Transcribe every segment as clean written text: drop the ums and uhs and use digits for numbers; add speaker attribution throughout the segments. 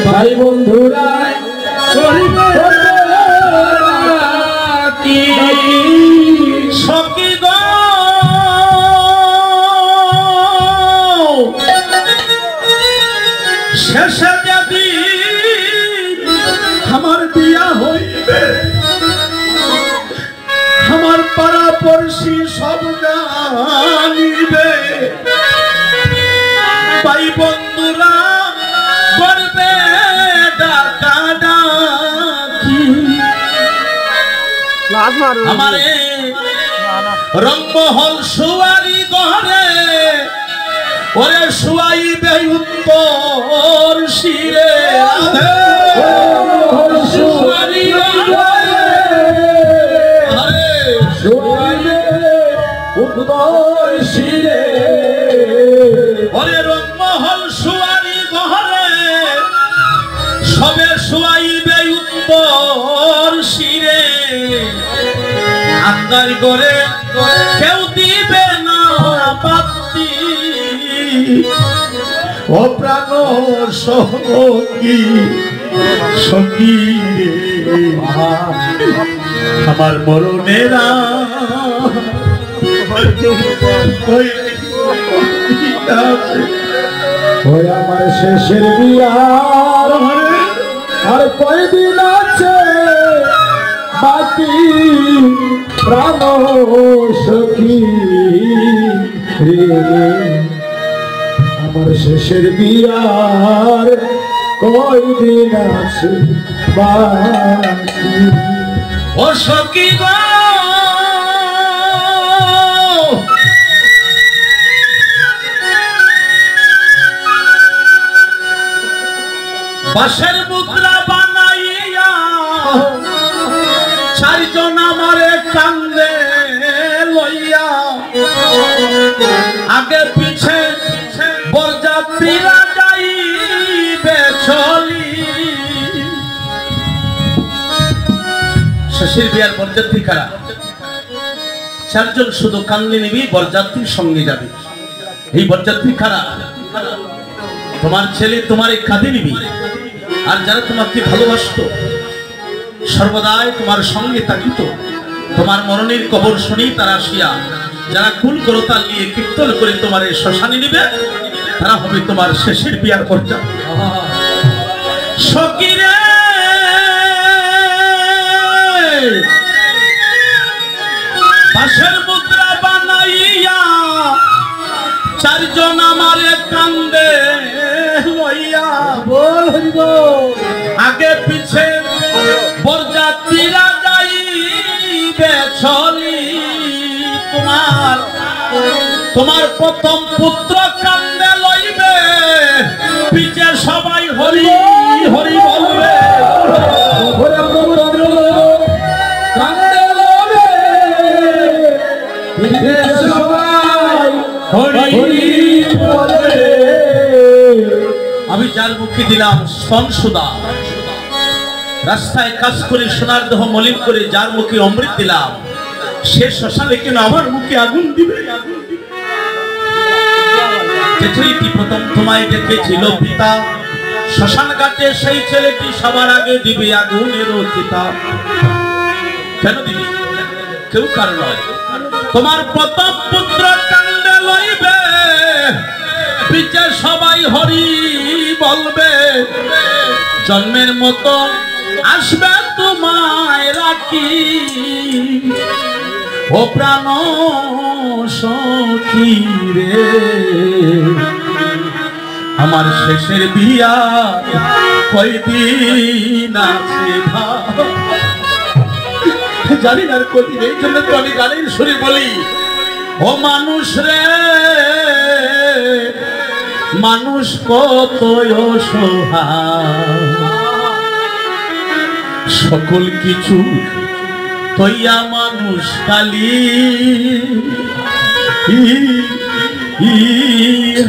Speaker 1: ভাই বন্ধুরা সখী গো শেষে যদি আমার বিয়া হইবে আমার পাড়া পড়শি সব জানিবে ভাই বন্ধুরা করবে ডাকাডাকি আমারে রংমহল সুয়ারি ঘরে ওরে শুয়াইবে উত্তর শিরে সুয়ারি শুয়াইবে উত্তর শিরে ওরে রংমহল সুয়ারি ঘরে সবে শুয়াইবে উত্তর শিরে আন্দার করে কেউ দিবে না পাত্তি ও প্রাণ সখী সখী আমার মরণেরা ওই আমার শেষের বিয়ার আর কয়দিন আছে বাকি প্রাণ সখী আমার শেষের বিয়ার কয়দিন আছে বাকি ও সখী গো বাঁশের মুদ্রা বানাইয়া চারজন আমারে কান্দে লইয়া আগে পিছে বরযাত্রীরা যাইবে চলি শেষের বিয়ার বরযাত্রী কারা চারজন শুধু কান্দে নিবি বরযাত্রীর সঙ্গে যাবে এই বরযাত্রী কারা তোমার ছেলে তোমার এই কাঁধে নিবি আর যারা তোমাকে ভালোবাসতো সর্বদাই তোমার সঙ্গে থাকিত তোমার মরণের খবর শুনি তারা আসিয়া যারা কুল করতাল নিয়ে কীর্তন করে তোমার এই শ্মশানে নিবে তারা হবে তোমার শেষের বিয়ার পর্যা সখী রে বাঁশের মুদ্রা বানাইয়া চারজন আমারে কান্দে লইয়া বলব আগে পিছে বরযাত্রীরা যাইবে চলি তোমার প্রথম পুত্র কান্দে লইবে পিছে সবাই হরি হরি বলবে কান্দে লইবে পিছে সবাই হরি বলবে আমি যার মুখে দিলাম স্তনসুধা রাস্তায় কাজ করে সোনার দেহ মলিন করে যার মুখে অমৃত দিলাম সে শ্মশানে কেন আমার মুখে আগুন দিবে যে ছেলেটি প্রথম তোমায় দেখেছিল পিতা শ্মশান ঘাটে সেই ছেলেটি সবার আগে দিবে আগুনের চিতা কেন দিবি কেউ কার নয় তোমার প্রথম পুত্র কান্দে লইবে পিছে সবাই হরি বলবে জন্মের মতো আসবে তোমায় রাখি ও প্রাণ সখী রে আমার শেষের বিয়া কয়দিন আছে জানি না কদিন এই জন্য তো আমি গানের সুরে বলি ও মানুষ রে মানুষ কত অসহায় সকল কিছু তৈয়া মানুষ কালি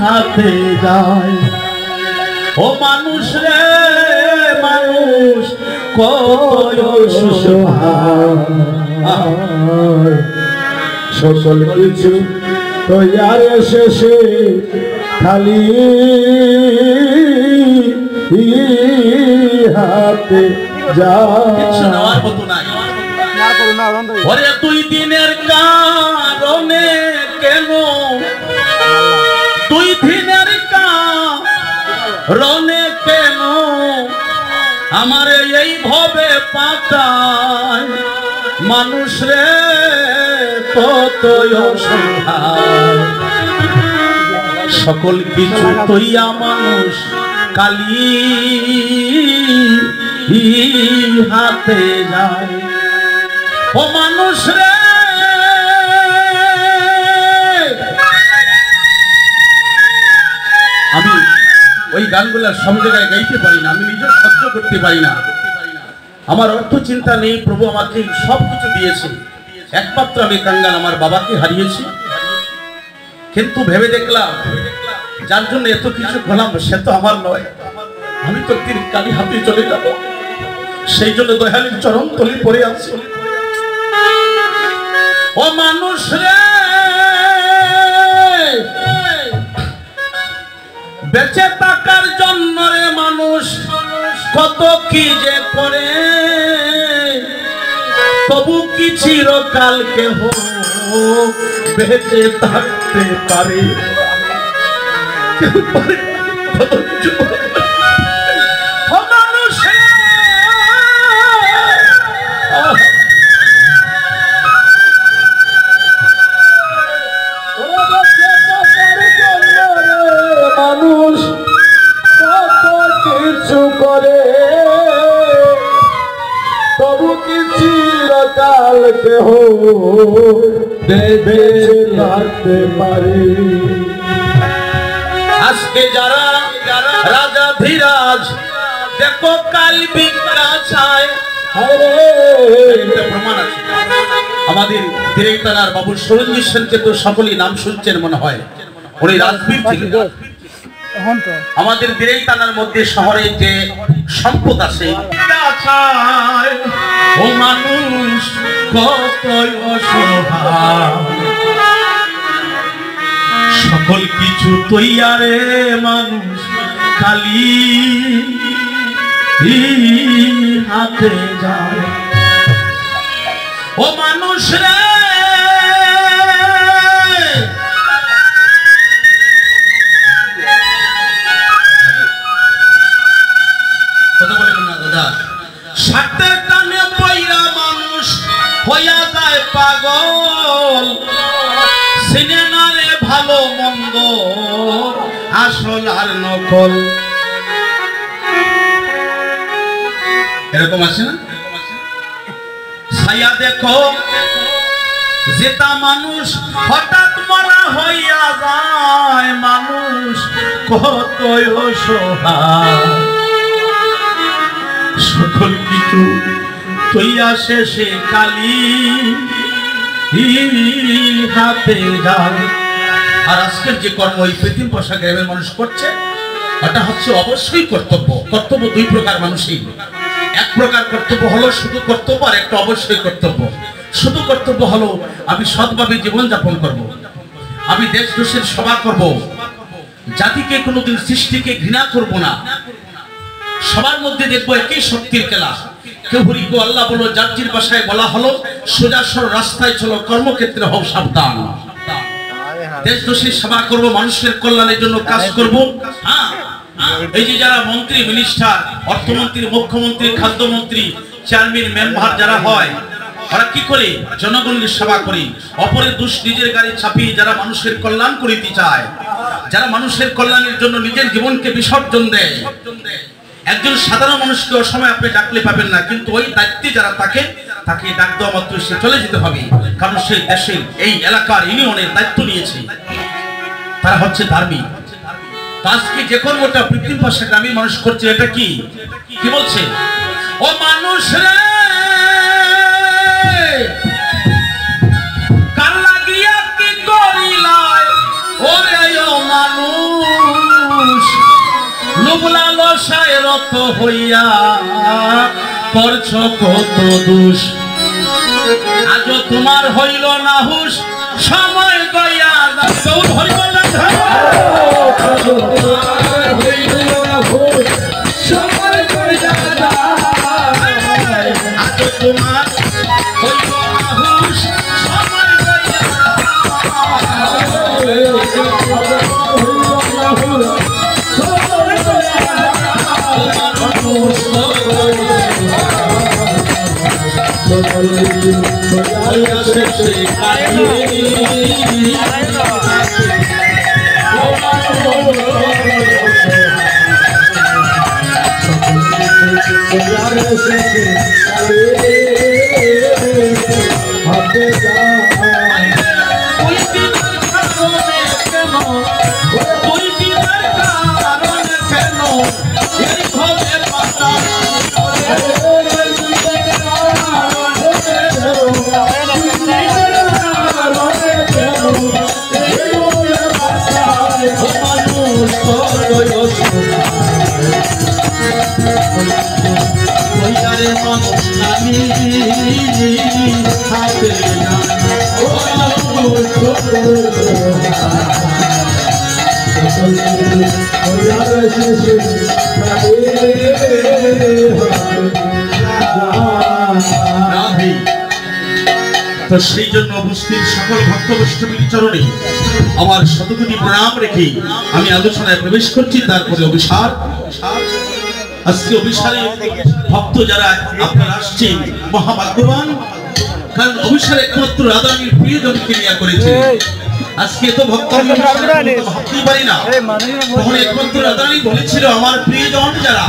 Speaker 1: হাতে যায়। ও মানুষ রে মানুষ কত অসহায়,
Speaker 2: সকল কিছু তৈয়ার শেষে খালি হাতে
Speaker 1: কিছু নেওয়ার মতো নাই। ওরে 2 দিনের কারণে কেন, 2 দিনের কারণে কেন আমার এই ভবে পাতায়, মানুষ রে কত অসহায়, সকল কিছু তৈয়া মানুষ কালি হাতে যায়। ও মানুষ রে আমি ওই গানগুলা সব জায়গায় গাইতে পারি না, আমি নিজে সহ্য করতে পারি না, আমার অর্থ চিন্তা নেই। প্রভু আমাকে সব কিছু দিয়েছে, একমাত্র আমি কাঙ্গাল আমার বাবাকে হারিয়েছি। কিন্তু ভেবে দেখলাম যার জন্য এত কিছু করলাম সে তো আমার নয়, আমি তো তিনি কালি হাতে চলে যাব। সেই জন্য দয়ালের চরণ তলি পড়ে আছি। ও মানুষ রে বেঁচে থাকার জন্য রে মানুষ কত কি যে করে, তবু কি চিরকাল কেহ বেঁচে থাকতে পারে? কত কিছু
Speaker 2: মানুষ কত কিছু করে, তবু কি চিরকাল কেহ বেঁচে থাকতে পারে?
Speaker 1: আজকে যারা রাজা ধীরাজ দেখো কাল বিক্রা চায়, প্রমাণ আছে। আমাদের ডিরেক্টর বাবু সরঞ্জিৎ সেনকে তো সকলেই নাম শুনছেন মনে হয়, উনি রাজবীর ছিলেন। আমাদের ডিরেক্টরের মধ্যে শহরে যে সম্পদ আছে, ও মানুষ কত অসহায়, সকল কিছু তৈয়ারে মানুষ খালি হাতে যায়। ও মানুষ রে কথা বলেন না দাদা, স্বার্থের টানে পয়রা মানুষ হইয়া যায় পাগল, সিনেমারে ভালো মন্দ আসল আর নকল, এরকম আছে না? ছায়া দেখো যেটা মানুষ হঠাৎ মরা হইয়া যায়, মানুষ কত অসহায়, সকল কিছু তৈয়া শেষে কালি হাতে যায়। আর আজকের যে কর্ম এই পৃথিবী পোশাক গ্রামের মানুষ করছে, এটা হচ্ছে অবশ্যই কর্তব্য। কর্তব্য 2 প্রকার মানুষই, এক প্রকার কর্তব্য হলো শুধু কর্তব্য, আর একটা অবশ্যই কর্তব্য। শুধু কর্তব্য হলো আমি সৎভাবে জীবনযাপন করব, আমি দেশ দেশের সেবা করব, জাতিকে কোনোদিন সৃষ্টিকে ঘৃণা করব না, সবার মধ্যে দেখবো একই শক্তির খেলা। কেউ হরিকো আল্লাহ বলো, জাতির ভাষায় বলা হলো সোজা সরল রাস্তায় চলো, কর্মক্ষেত্রে হও সাবধান। দেশ দেশের সেবা করব, মানুষের কল্যাণের জন্য কাজ করব। এই যে যারা মন্ত্রী, মিনিস্টার, অর্থমন্ত্রী, মুখ্যমন্ত্রী, খাদ্যমন্ত্রী, চেয়ারম্যান, মেম্বার যারা হয়, ওরা কি করে? জনগণের সেবা করে, অপরের দোষ নিজের গাড়ি চাপিয়ে যারা মানুষের কল্যাণ করিতে চায়, যারা মানুষের কল্যাণের জন্য নিজের জীবনকে বিসর্জন দেয়। একজন সাধারণ মানুষকে অসময় আপনি ডাকলে পাবেন না, কিন্তু ওই দায়িত্বে যারা তাকে ডাক দেওয়া মাত্র সে চলে যেতে হবে, কারণ সে দেশের এই এলাকার ইউনিয়নের দায়িত্ব নিয়েছে। তারা হচ্ছে ধার্মিক। আজকে যে কর্মটা পৃথিবীর পাশে গ্রামীণ মানুষ করছে, এটা কি বলছে? ও মানুষ রে কার লাগিয়া কি করিলা লালসায় রত হইয়া করছ কত দোষ, আজও তোমার হইল না হুশ, সময় গয়া গৌর হইল না আজও তোমার হইল না হুশ, সময় গয়া তো সেই জন্য উপস্থিত সকল ভক্ত বৈষ্ণবীর চরণে আমার শতকোটি প্রণাম রেখে আমি আলোচনায় প্রবেশ করছি। তারপরে অভিসার, আজকে অভিসারে ভক্ত যারা আপনারা আসছেন মহাভাগ্যবান, কারণ অভিসার একমাত্র রাধারানীর প্রিয়জনকে নিয়ে করেছে। আজকে তো ভক্ত ভাবতেই পারি না, তখন একমাত্র রাধারানী বলেছিল আমার প্রিয়জন যারা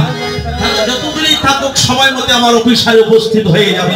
Speaker 1: যতগুলি থাকুক সময় মতে আমার অভিসারে উপস্থিত হয়ে যাবে।